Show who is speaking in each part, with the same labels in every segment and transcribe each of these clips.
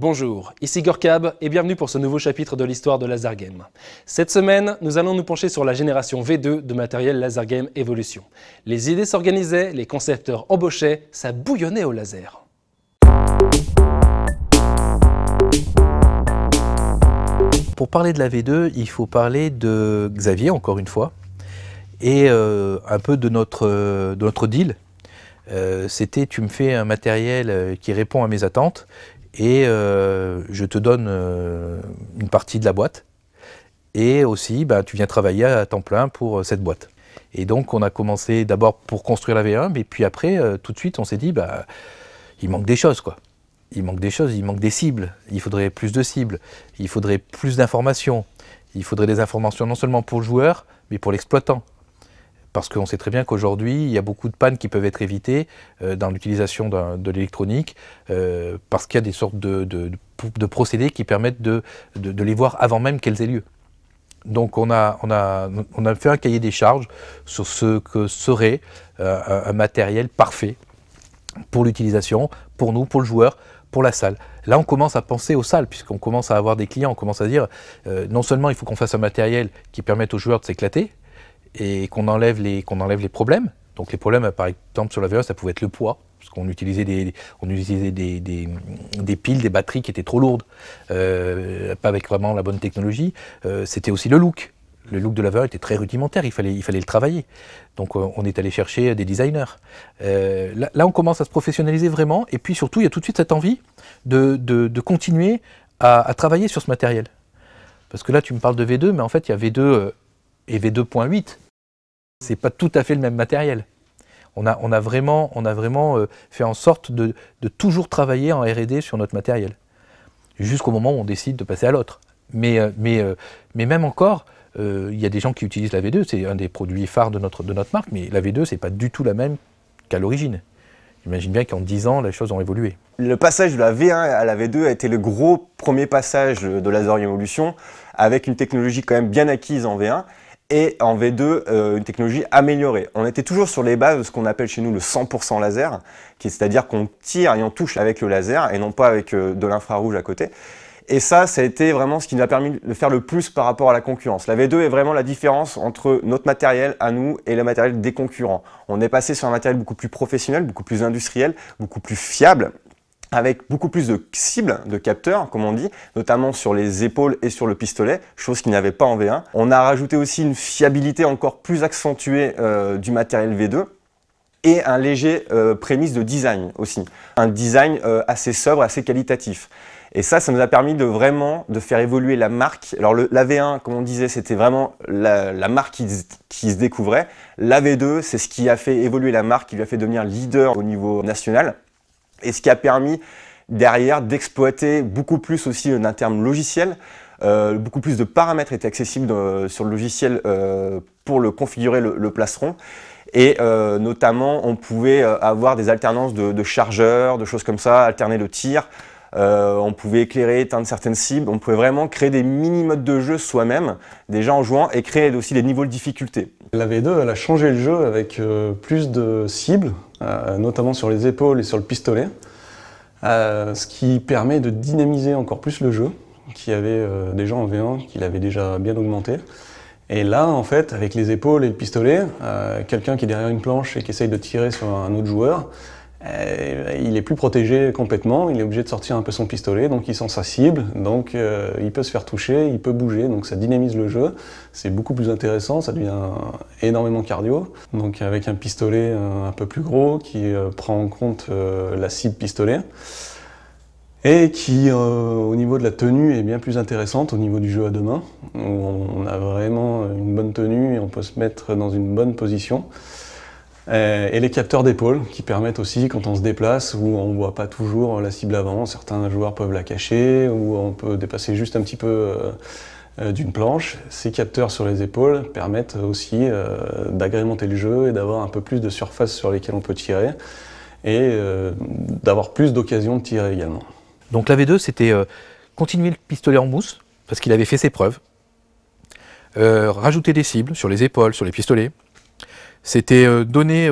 Speaker 1: Bonjour, ici Gorkab et bienvenue pour ce nouveau chapitre de l'histoire de Laser Game. Cette semaine, nous allons nous pencher sur la génération V2 de matériel Laser Game Evolution. Les idées s'organisaient, les concepteurs embauchaient, ça bouillonnait au laser.
Speaker 2: Pour parler de la V2, il faut parler de Xavier, encore une fois, et un peu de notre deal. C'était tu me fais un matériel qui répond à mes attentes et je te donne une partie de la boîte et aussi tu viens travailler à temps plein pour cette boîte. Et donc on a commencé d'abord pour construire la V1, mais puis après tout de suite on s'est dit il manque des choses quoi. Il manque des choses, il manque des cibles, il faudrait plus de cibles, il faudrait plus d'informations, il faudrait des informations non seulement pour le joueur, mais pour l'exploitant. Parce qu'on sait très bien qu'aujourd'hui, il y a beaucoup de pannes qui peuvent être évitées dans l'utilisation de l'électronique, parce qu'il y a des sortes de procédés qui permettent de les voir avant même qu'elles aient lieu. Donc on a fait un cahier des charges sur ce que serait un matériel parfait pour l'utilisation, pour nous, pour le joueur, pour la salle. Là, on commence à penser aux salles, puisqu'on commence à avoir des clients, on commence à dire, non seulement il faut qu'on fasse un matériel qui permette aux joueurs de s'éclater, et qu'on enlève les problèmes. Donc les problèmes, par exemple, sur la V1, ça pouvait être le poids, parce qu'on utilisait des piles, des batteries qui étaient trop lourdes, pas avec vraiment la bonne technologie. C'était aussi le look. Le look de la V1 était très rudimentaire, il fallait le travailler. Donc on est allé chercher des designers. Là, on commence à se professionnaliser vraiment, et puis surtout, il y a tout de suite cette envie de continuer à travailler sur ce matériel. Parce que là, tu me parles de V2, mais en fait, il y a V2 et V2.8. C'est pas tout à fait le même matériel. On a vraiment fait en sorte de toujours travailler en R&D sur notre matériel, jusqu'au moment où on décide de passer à l'autre. Mais même encore, il y a des gens qui utilisent la V2, c'est un des produits phares de notre marque, mais la V2, c'est pas du tout la même qu'à l'origine. J'imagine bien qu'en 10 ans, les choses ont évolué.
Speaker 3: Le passage de la V1 à la V2 a été le gros premier passage de Laser Game Evolution, avec une technologie quand même bien acquise en V1, et en V2, une technologie améliorée. On était toujours sur les bases de ce qu'on appelle chez nous le 100% laser, c'est-à-dire qu'on tire et on touche avec le laser, et non pas avec de l'infrarouge à côté. Et ça a été vraiment ce qui nous a permis de faire le plus par rapport à la concurrence. La V2 est vraiment la différence entre notre matériel à nous et le matériel des concurrents. On est passé sur un matériel beaucoup plus professionnel, beaucoup plus industriel, beaucoup plus fiable, avec beaucoup plus de cibles, de capteurs, comme on dit, notamment sur les épaules et sur le pistolet, chose qu'il n'y avait pas en V1. On a rajouté aussi une fiabilité encore plus accentuée du matériel V2 et un léger prémisse de design aussi. Un design assez sobre, assez qualitatif. Et ça nous a permis de vraiment faire évoluer la marque. Alors la V1, comme on disait, c'était vraiment la marque qui se découvrait. La V2, c'est ce qui a fait évoluer la marque, qui lui a fait devenir leader au niveau national. Et ce qui a permis derrière d'exploiter beaucoup plus aussi en termes logiciels, beaucoup plus de paramètres étaient accessibles sur le logiciel pour le configurer le plastron. Et notamment, on pouvait avoir des alternances de chargeurs, de choses comme ça, alterner le tir. On pouvait éclairer, éteindre certaines cibles. On pouvait vraiment créer des mini-modes de jeu soi-même, déjà en jouant, et créer aussi des niveaux de difficulté.
Speaker 4: La V2, elle a changé le jeu avec plus de cibles, notamment sur les épaules et sur le pistolet, ce qui permet de dynamiser encore plus le jeu, qui avait déjà en V1, qu'il avait déjà bien augmenté. Et là, en fait, avec les épaules et le pistolet, quelqu'un qui est derrière une planche et qui essaye de tirer sur un autre joueur, il est plus protégé complètement, il est obligé de sortir un peu son pistolet, donc il sent sa cible, donc il peut se faire toucher, il peut bouger, donc ça dynamise le jeu, c'est beaucoup plus intéressant, ça devient énormément cardio. Donc avec un pistolet un peu plus gros qui prend en compte la cible pistolet, et qui au niveau de la tenue est bien plus intéressante au niveau du jeu à deux mains, où on a vraiment une bonne tenue et on peut se mettre dans une bonne position. Et les capteurs d'épaule qui permettent aussi, quand on se déplace, où on ne voit pas toujours la cible avant, certains joueurs peuvent la cacher, ou on peut dépasser juste un petit peu d'une planche. Ces capteurs sur les épaules permettent aussi d'agrémenter le jeu et d'avoir un peu plus de surface sur lesquelles on peut tirer, et d'avoir plus d'occasions de tirer également.
Speaker 2: Donc la V2, c'était continuer le pistolet en mousse, parce qu'il avait fait ses preuves, rajouter des cibles sur les épaules, sur les pistolets. C'était donner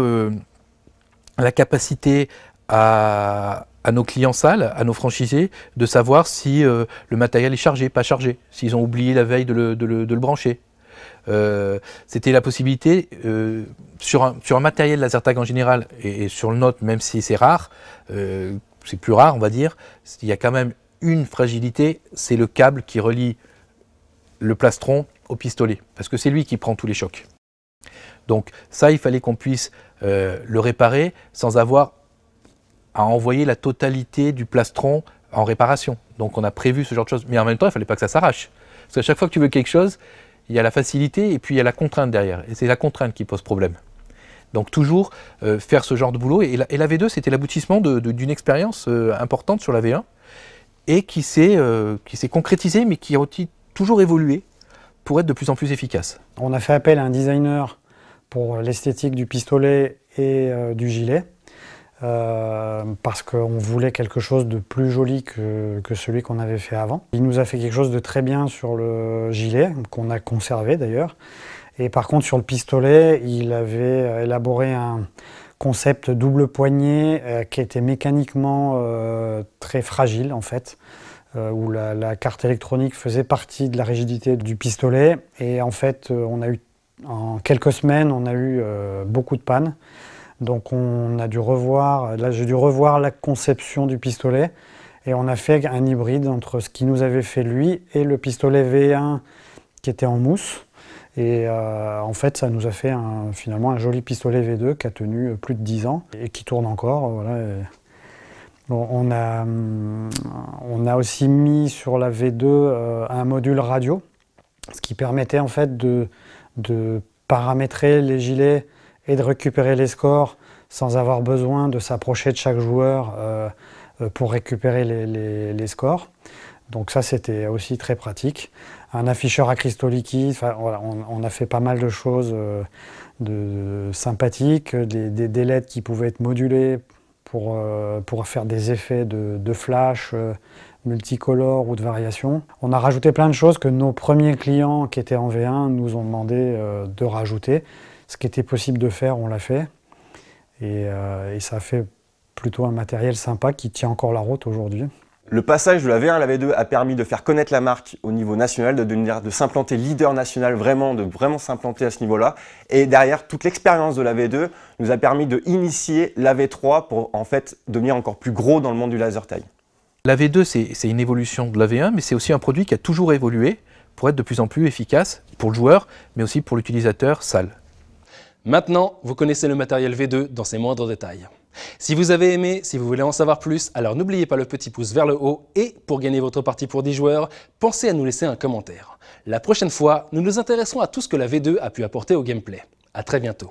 Speaker 2: la capacité à à nos clients salles, à nos franchisés, de savoir si le matériel est chargé, pas chargé, s'ils ont oublié la veille de le brancher. C'était la possibilité, sur un matériel LaserTag en général, et sur le nôtre, même si c'est rare, c'est plus rare on va dire, il y a quand même une fragilité, c'est le câble qui relie le plastron au pistolet, parce que c'est lui qui prend tous les chocs. Donc ça, il fallait qu'on puisse le réparer sans avoir à envoyer la totalité du plastron en réparation. Donc on a prévu ce genre de choses, mais en même temps, il ne fallait pas que ça s'arrache. Parce qu'à chaque fois que tu veux quelque chose, il y a la facilité et puis il y a la contrainte derrière. Et c'est la contrainte qui pose problème. Donc toujours faire ce genre de boulot. Et la V2, c'était l'aboutissement d'une expérience importante sur la V1 et qui s'est concrétisée, mais qui a toujours évolué pour être de plus en plus efficace.
Speaker 5: On a fait appel à un designer pour l'esthétique du pistolet et du gilet. Parce qu'on voulait quelque chose de plus joli que celui qu'on avait fait avant. Il nous a fait quelque chose de très bien sur le gilet, qu'on a conservé d'ailleurs. Et par contre sur le pistolet, il avait élaboré un concept double poignée qui était mécaniquement très fragile en fait, où la carte électronique faisait partie de la rigidité du pistolet. Et en fait, en quelques semaines, on a eu beaucoup de pannes. Donc on a dû revoir, là j'ai dû revoir la conception du pistolet et on a fait un hybride entre ce qu'il nous avait fait lui et le pistolet V1 qui était en mousse. Et en fait ça nous a fait finalement un joli pistolet V2 qui a tenu plus de 10 ans et qui tourne encore. Voilà. Bon, on a aussi mis sur la V2 un module radio, ce qui permettait en fait de paramétrer les gilets et de récupérer les scores sans avoir besoin de s'approcher de chaque joueur pour récupérer les scores. Donc ça, c'était aussi très pratique. Un afficheur à cristaux liquides, voilà, on a fait pas mal de choses sympathiques, des LED qui pouvaient être modulés pour faire des effets de flash multicolores ou de variations. On a rajouté plein de choses que nos premiers clients qui étaient en V1 nous ont demandé de rajouter. Ce qui était possible de faire, on l'a fait. Et ça a fait plutôt un matériel sympa qui tient encore la route aujourd'hui.
Speaker 3: Le passage de la V1 à la V2 a permis de faire connaître la marque au niveau national, de s'implanter leader national, de vraiment s'implanter à ce niveau-là. Et derrière, toute l'expérience de la V2 nous a permis de initier la V3 pour en fait devenir encore plus gros dans le monde du LaserTag.
Speaker 2: La V2, c'est une évolution de la V1, mais c'est aussi un produit qui a toujours évolué pour être de plus en plus efficace pour le joueur, mais aussi pour l'utilisateur salle.
Speaker 1: Maintenant, vous connaissez le matériel V2 dans ses moindres détails. Si vous avez aimé, si vous voulez en savoir plus, alors n'oubliez pas le petit pouce vers le haut et pour gagner votre partie pour 10 joueurs, pensez à nous laisser un commentaire. La prochaine fois, nous nous intéresserons à tout ce que la V2 a pu apporter au gameplay. À très bientôt.